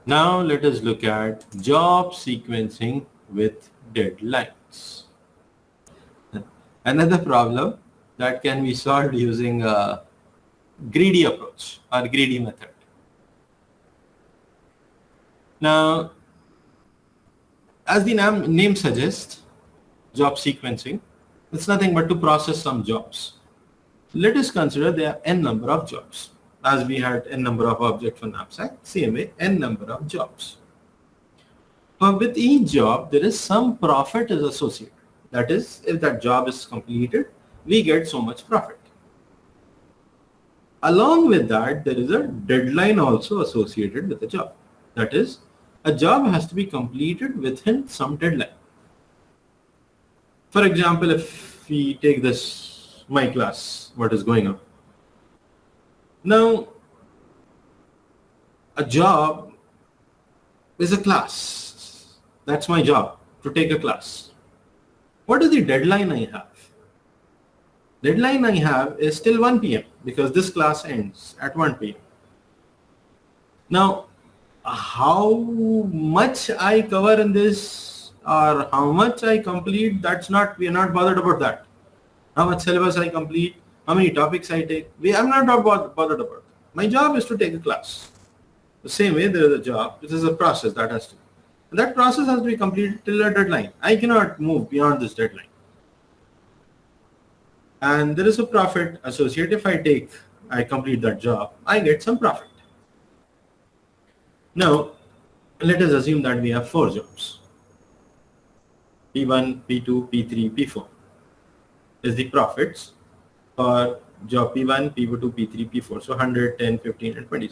Now let us look at job sequencing with deadlines. Another problem that can be solved using a greedy approach or greedy method. Now, as the name suggests, job sequencing, it's nothing but to process some jobs. Let us consider there are n number of jobs. As we had n number of objects on knapsack, same way n number of jobs. But with each job, there is some profit is associated. That is, if that job is completed, we get so much profit. Along with that, there is a deadline also associated with the job. That is, a job has to be completed within some deadline. For example, if we take this, my class, what is going on. Now, a job is a class. That's my job, to take a class. What is the deadline I have? Deadline I have is till 1 p.m. because this class ends at 1 p.m. Now, how much I cover in this or how much I complete, we are not bothered about that. How much syllabus I complete, how many topics I take, I'm not bothered about that. My job is to take a class. The same way there is a job, this is a process that has to be. And that process has to be completed till a deadline. I cannot move beyond this deadline. And there is a profit associated. If I complete that job, I get some profit. Now, let us assume that we have 4 jobs. P1, P2, P3, P4 is the profits for job P1, P2, P3, P4. So 100, 10, 15, and 20.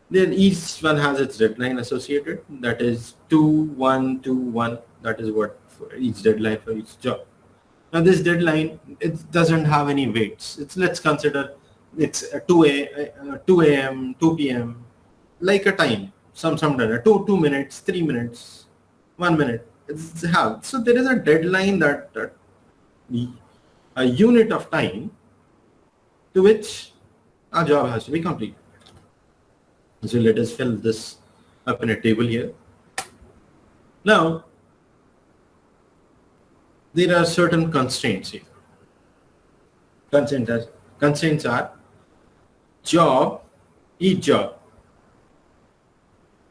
Then each one has its deadline associated. That is 2, 1, 2, 1. That is what for each deadline for each job. Now this deadline, it doesn't have any weights. Let's consider it's 2 a.m., 2 p.m. like a time, some time, 2 minutes, 3 minutes, 1 minute. So there is a deadline that a unit of time to which our job has to be completed. So let us fill this up in a table here. Now, there are certain constraints here. Constraints are each job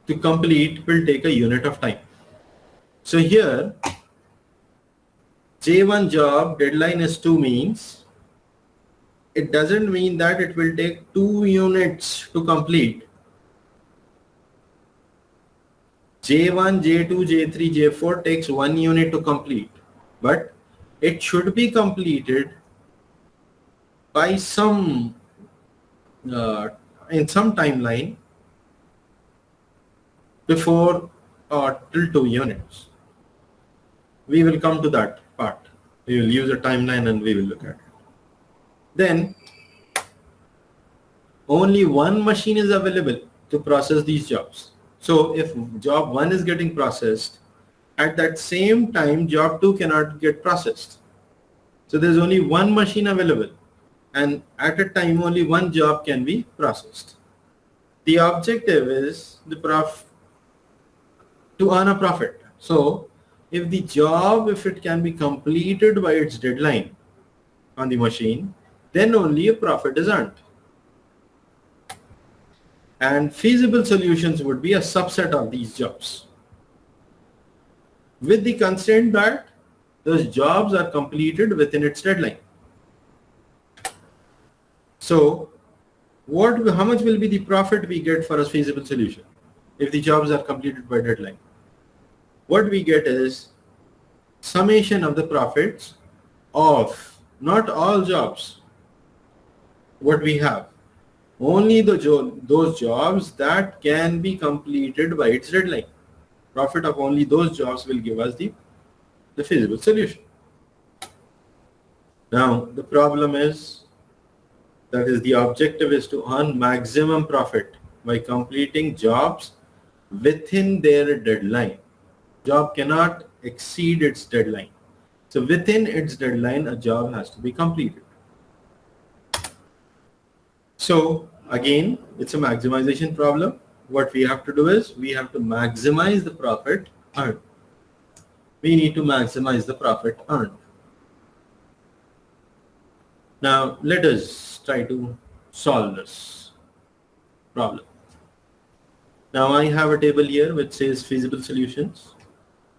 to complete will take a unit of time. So here, J1 job deadline is 2 means it doesn't mean that it will take 2 units to complete. J1, J2, J3, J4 takes 1 unit to complete, but it should be completed by in some timeline before till 2 units. We will come to that part. We will use a timeline and we will look at it. Then only one machine is available to process these jobs. So if job 1 is getting processed, at that same time job 2 cannot get processed. So there's only one machine available, and at a time only one job can be processed. The objective is to earn a profit. So if the job, if it can be completed by its deadline on the machine, then only a profit is earned. And feasible solutions would be a subset of these jobs, with the constraint that those jobs are completed within its deadline. So how much will be the profit we get for a feasible solution if the jobs are completed by deadline? What we get is summation of the profits of not all jobs. What we have, only those jobs that can be completed by its deadline. Profit of only those jobs will give us the feasible solution. Now the problem is, that is, the objective is to earn maximum profit by completing jobs within their deadline. Job cannot exceed its deadline. So within its deadline, a job has to be completed. So again, it's a maximization problem. what we have to do is we have to maximize the profit earned. We need to maximize the profit earned. Now let us try to solve this problem. Now I have a table here which says feasible solutions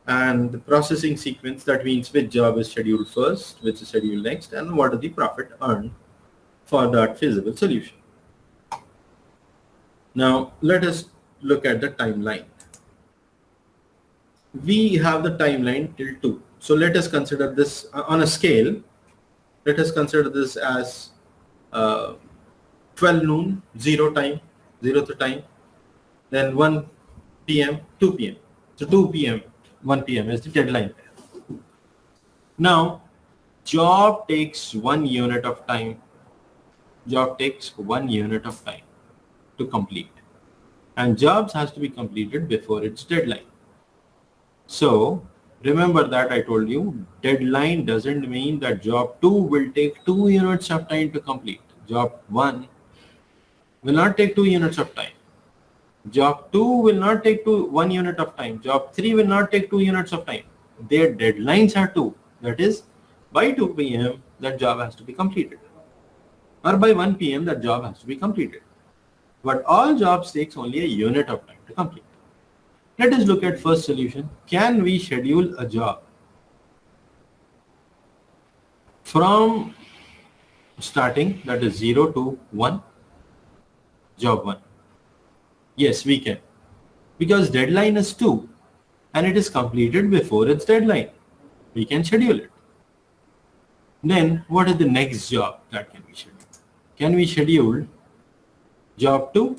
and the processing sequence, that means which job is scheduled first, which is scheduled next, and what is the profit earned for that feasible solution. Now let us look at the timeline. We have the timeline till 2. So let us consider this on a scale. Let us consider this as 12 noon, 0th time, then 1 p.m., 2 p.m. So 2 p.m., 1 p.m. is the deadline. Now, job takes 1 unit of time. Job takes 1 unit of time to complete. And jobs has to be completed before its deadline. So, remember that I told you, deadline doesn't mean that job 2 will take 2 units of time to complete. Job 1 will not take 2 units of time. Job 2 will not take 1 unit of time. Job 3 will not take 2 units of time. Their deadlines are 2. That is, by 2 p.m. that job has to be completed. Or by 1 p.m. that job has to be completed. But all jobs takes only a unit of time to complete. Let us look at first solution. Can we schedule a job from starting, that is 0 to 1, job 1? Yes, we can. Because deadline is 2 and it is completed before its deadline. We can schedule it. Then what is the next job that can be scheduled? Can we schedule job 2?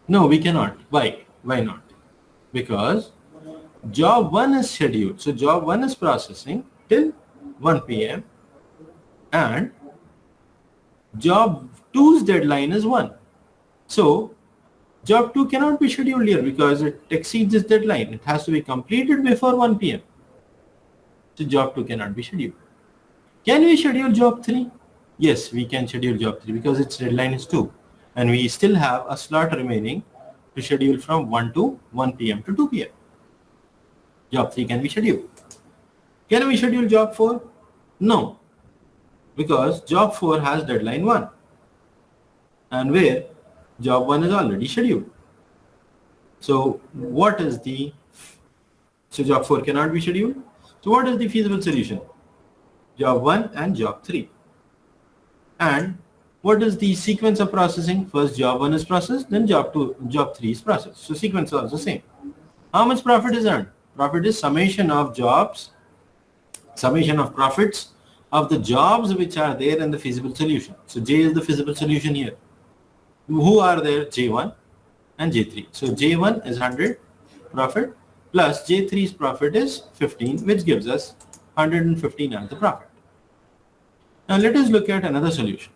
No, we cannot. Why? Why not? Because job 1 is scheduled. So job 1 is processing till 1 p.m. and job 2's deadline is 1. So job 2 cannot be scheduled here because it exceeds its deadline. It has to be completed before 1 p.m. So job 2 cannot be scheduled. Can we schedule job 3? Yes, we can schedule job 3 because its deadline is 2. And we still have a slot remaining to schedule from 1 p.m. to 2 p.m. Job 3 can be scheduled. Can we schedule job 4? No, because job 4 has deadline 1. And where job 1 is already scheduled. So job 4 cannot be scheduled. So what is the feasible solution? Job 1 and job 3. And what is the sequence of processing? First job 1 is processed, then job 3 is processed. So sequence is also same. How much profit is earned? Profit is summation of profits of the jobs which are there in the feasible solution. So J is the feasible solution here. Who are there? J1 and J3. So J1 is 100 profit plus J3's profit is 15, which gives us 115 as the profit. Now let us look at another solution.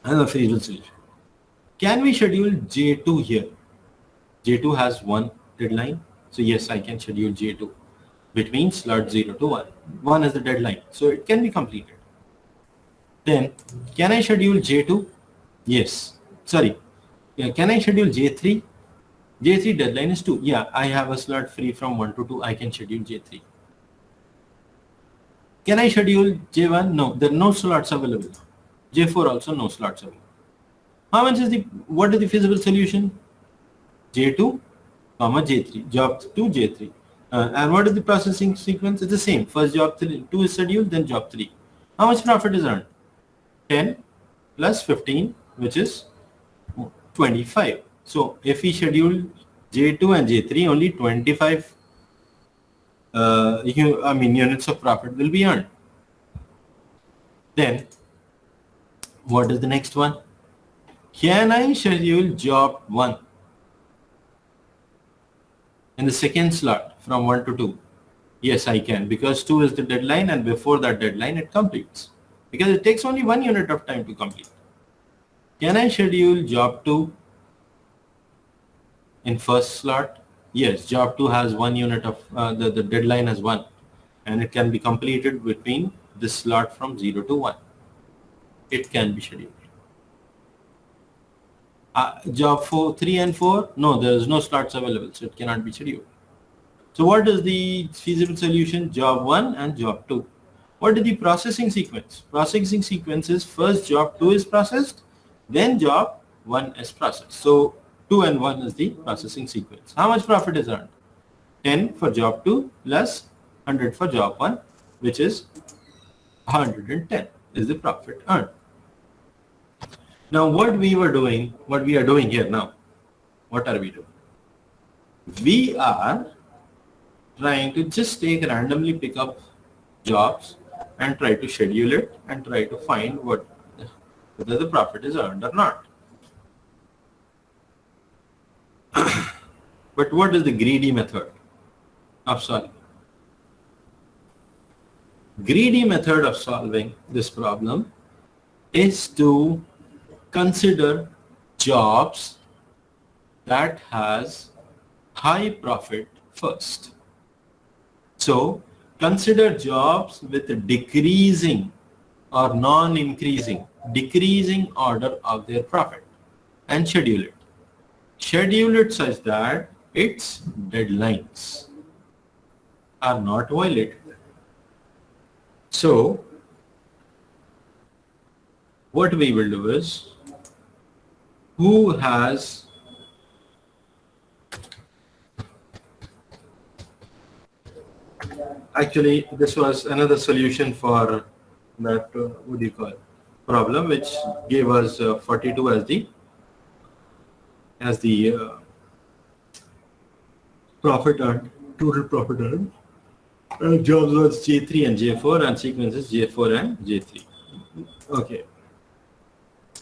Another feasible solution. Can we schedule J2 here? J2 has 1 deadline. So yes, I can schedule J2 between slot 0 to 1. 1 is the deadline. So it can be completed. Then can I schedule J2? Yes. Sorry. Yeah, can I schedule J3? J3 deadline is 2. Yeah, I have a slot free from 1 to 2. I can schedule J3. Can I schedule J1? No, there are no slots available. J4 also no slots available. What is the feasible solution? J2, J3, job 2, J3. And what is the processing sequence? It's the same. First job 2 is scheduled, then job 3. How much profit is earned? 10 plus 15, which is 25. So if we schedule J2 and J3, only 25 units of profit will be earned. Then what is the next one? Can I schedule job 1 in the second slot from 1 to 2? Yes, I can, because 2 is the deadline and before that deadline it completes. Because it takes only 1 unit of time to complete. Can I schedule job 2 in first slot? Yes, job 2 has 1 unit of, the deadline has 1 and it can be completed between this slot from 0 to 1. It can be scheduled. Job 3 and 4, no, there is no slots available, so it cannot be scheduled. So what is the feasible solution? Job 1 and job 2. What is the processing sequence? Processing sequence is first job 2 is processed, then job 1 is processed. So 2 and 1 is the processing sequence. How much profit is earned? 10 for job 2 plus 100 for job 1, which is 110 is the profit earned. Now what we are doing here now, what are we doing? We are trying to just randomly pick up jobs and try to schedule it and try to find whether the profit is earned or not. But what is the greedy method of solving? Greedy method of solving this problem is to consider jobs that has high profit first. So consider jobs with decreasing or non-increasing, decreasing order of their profit and schedule it. Schedule it such that its deadlines are not violated. So what we will do is, who has actually, this was another solution for that what do you call problem, which gave us 42 as the profit earned, total profit earned. Jobs was J3 and J4 and sequences J4 and J3. Okay.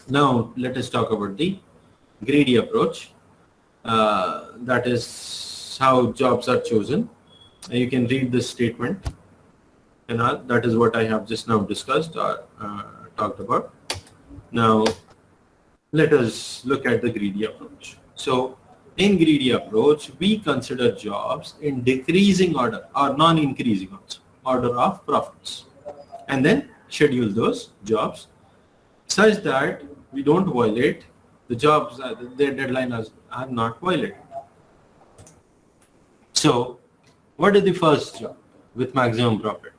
Now let us talk about the greedy approach. That is how jobs are chosen. You can read this statement, and that is what I have just now discussed or talked about. Now let us look at the greedy approach. So in greedy approach, we consider jobs in decreasing order or non-increasing order of profits, and then schedule those jobs such that we don't violate the jobs, their deadline are not violated. So what is the first job with maximum profit?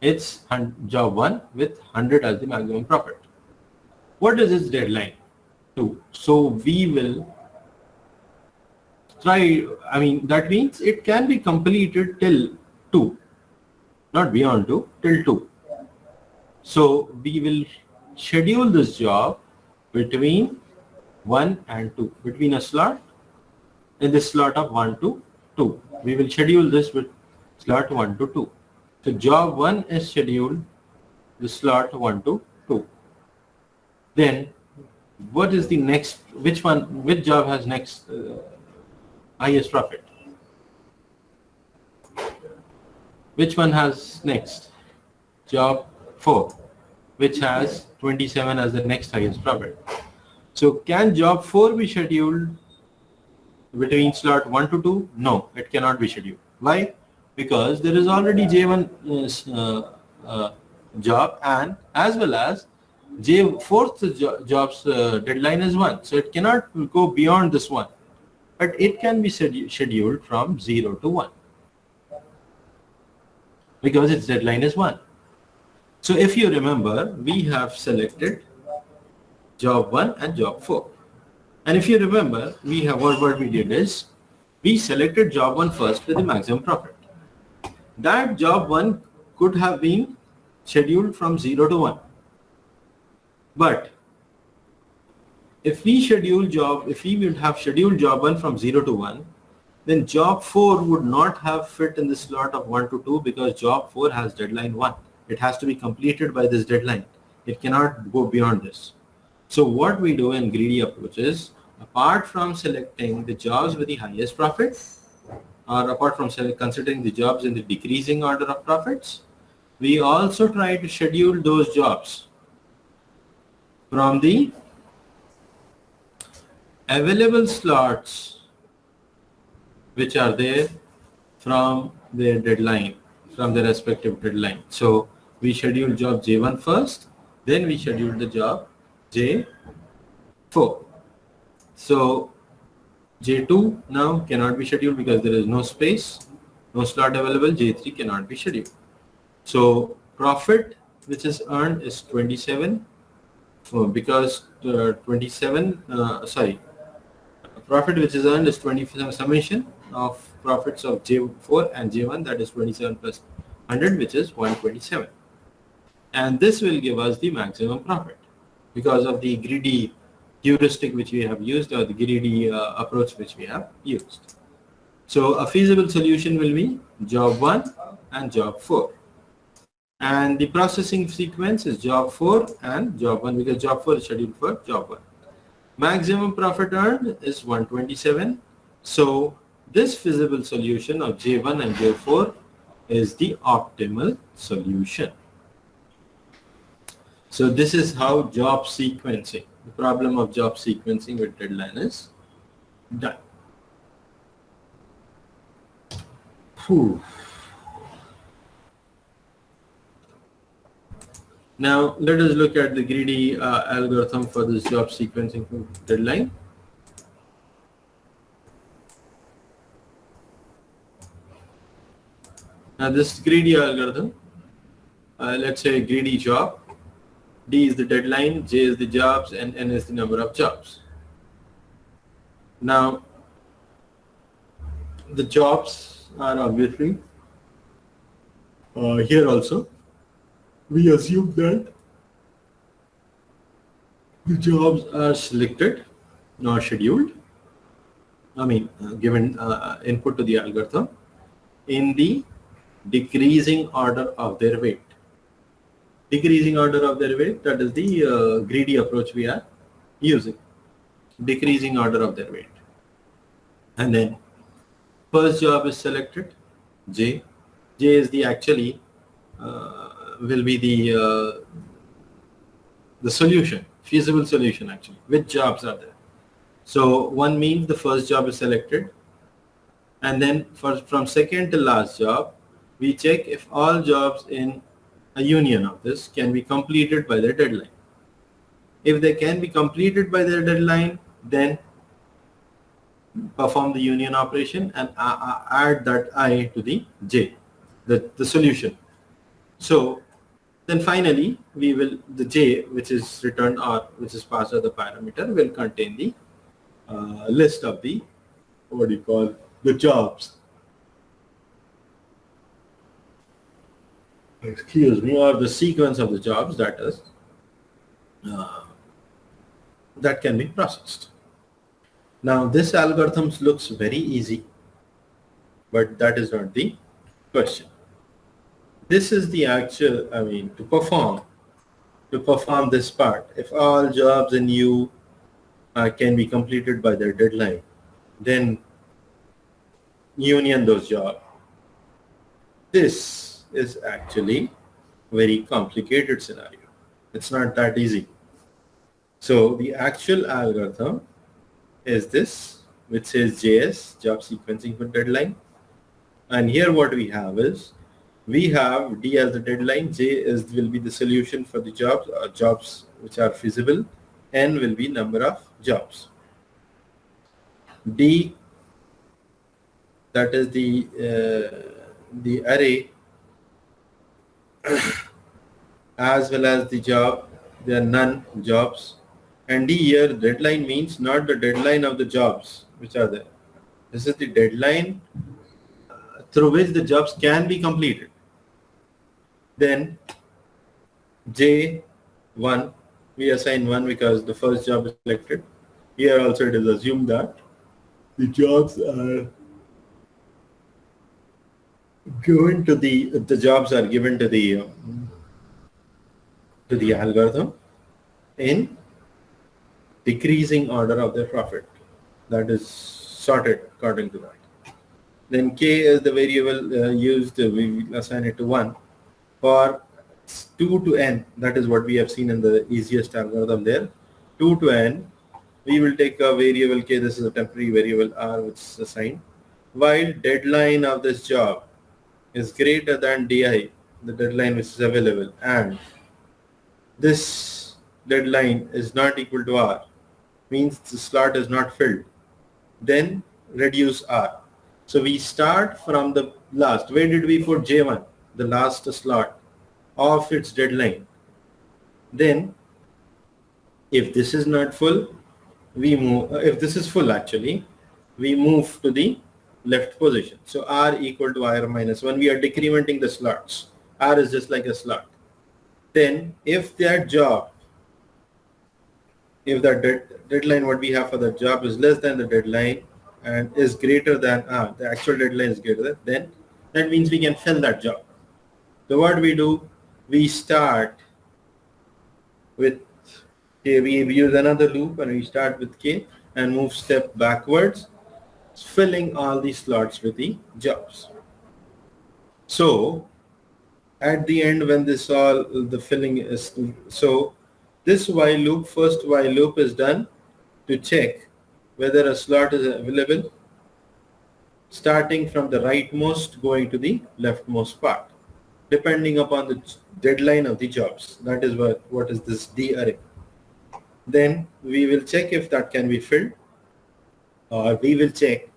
It's job 1 with 100 as the maximum profit. What is its deadline? 2. So we will try, that means it can be completed till 2, not beyond 2, till 2. So we will schedule this job between 1 and 2, between a slot, in this slot of 1 to 2. We will schedule this with slot 1 to 2. So job 1 is scheduled with slot 1 to 2. Then what is the next, which job has next highest profit? Which one has next? Job 4, which has 27 as the next highest profit. So can job 4 be scheduled between slot 1 to 2? No, it cannot be scheduled. Why? Because there is already J1 job, and as well as J4 job's deadline is 1. So it cannot go beyond this one. But it can be scheduled from 0 to 1 because its deadline is 1. So if you remember, we have selected job 1 and job 4. And if you remember, we have what we did is, we selected job 1 first with the maximum profit. That job 1 could have been scheduled from 0 to 1. But if we would have scheduled job 1 from 0 to 1, then job 4 would not have fit in the slot of 1 to 2 because job 4 has deadline 1. It has to be completed by this deadline. It cannot go beyond this. So what we do in greedy approach is, apart from selecting the jobs with the highest profit, or apart from considering the jobs in the decreasing order of profits, we also try to schedule those jobs from the available slots which are there from their deadline, from their respective deadline. So we schedule job J1 first, then we schedule the job J4. So J2 now cannot be scheduled because there is no space, no slot available. J3 cannot be scheduled. So profit which is earned is 27 because 27, profit which is earned is 27 summation of profits of J4 and J1, that is 27 plus 100, which is 127. And this will give us the maximum profit because of the greedy heuristic which we have used, or the greedy approach which we have used. So a feasible solution will be job 1 and job 4. And the processing sequence is job 4 and job 1 because job 4 is scheduled for job 1. Maximum profit earned is 127. So this feasible solution of J1 and J4 is the optimal solution. So this is how job sequencing, the problem of job sequencing with deadline is done. Whew. Now let us look at the greedy algorithm for this job sequencing deadline. Now this greedy algorithm, let's say greedy job, D is the deadline, J is the jobs, and N is the number of jobs. Now the jobs are obviously here also. We assume that the jobs are selected, not scheduled. Given input to the algorithm in the decreasing order of their weight. Decreasing order of their weight, that is the greedy approach we are using. Decreasing order of their weight. And then first job is selected, J. J is the actually will be the solution, feasible solution actually. Which jobs are there? So one means the first job is selected, and then from second to last job, we check if all jobs in a union of this can be completed by their deadline. If they can be completed by their deadline, then perform the union operation and add that I to the J, the solution. So then finally the J, which is returned or which is passed as the parameter, will contain the list of the the jobs. Excuse me, or the sequence of the jobs that is that can be processed. Now this algorithm looks very easy, but that is not the question. This is the actual, to perform this part. If all jobs in U can be completed by their deadline, then union those jobs. This is actually very complicated scenario. It's not that easy. So the actual algorithm is this, which says JS, job sequencing for deadline. And here what we have is, we have D as the deadline, J will be the solution for the jobs which are feasible, N will be number of jobs. D, that is the array as well as the job, there are none jobs. And D here, deadline means not the deadline of the jobs which are there. This is the deadline through which the jobs can be completed. Then J1, we assign 1 because the first job is selected. Here also it is assumed that the jobs are given to the jobs are given to the algorithm in decreasing order of their profit. That is sorted according to that. Then K is the variable used, we assign it to 1. For 2 to N, that is what we have seen in the easiest algorithm there. 2 to N, we will take a variable K, this is a temporary variable R which is assigned. While deadline of this job is greater than DI, the deadline which is available, and this deadline is not equal to R, means the slot is not filled. Then reduce R. So we start from the last. Where did we put J1? The last slot of its deadline. Then if this is not full, we move, if this is full actually, we move to the left position. So R equal to IR minus 1. We are decrementing the slots. R is just like a slot. Then if that job, if the deadline what we have for the job is less than the deadline and is greater than the actual deadline is greater than, then that means we can fill that job. So what we do, we start with K, we use another loop and we start with K and move step backwards, filling all the slots with the jobs. So at the end when this all the filling is, so this while loop, first while loop is done to check whether a slot is available, starting from the rightmost going to the leftmost part, depending upon the deadline of the jobs. That is what is this D array. Then we will check if that can be filled, or we will check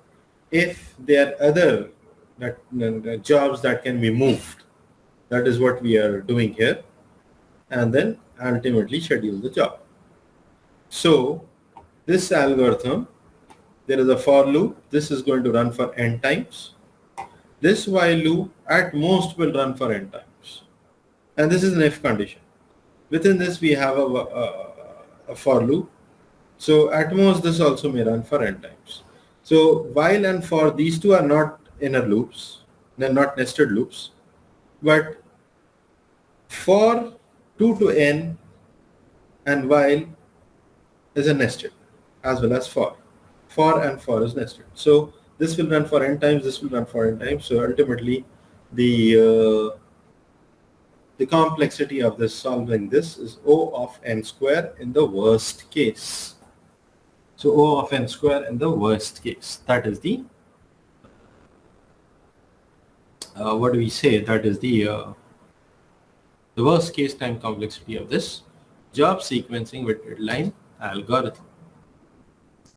if there are other jobs that can be moved. That is what we are doing here, and then ultimately schedule the job. So this algorithm, there is a for loop. This is going to run for n times. This while loop at most will run for n times. And this is an if condition. Within this we have a for loop. So at most this also may run for n times. So while and for, these two are not inner loops. They're not nested loops. But for 2 to n and while is a nested, as well as for. For and for is nested. So this will run for n times, this will run for n times. So ultimately the complexity of this solving this is O of n square in the worst case. So O of n square in the worst case. That is the what do we say? That is the worst case time complexity of this job sequencing with deadline algorithm.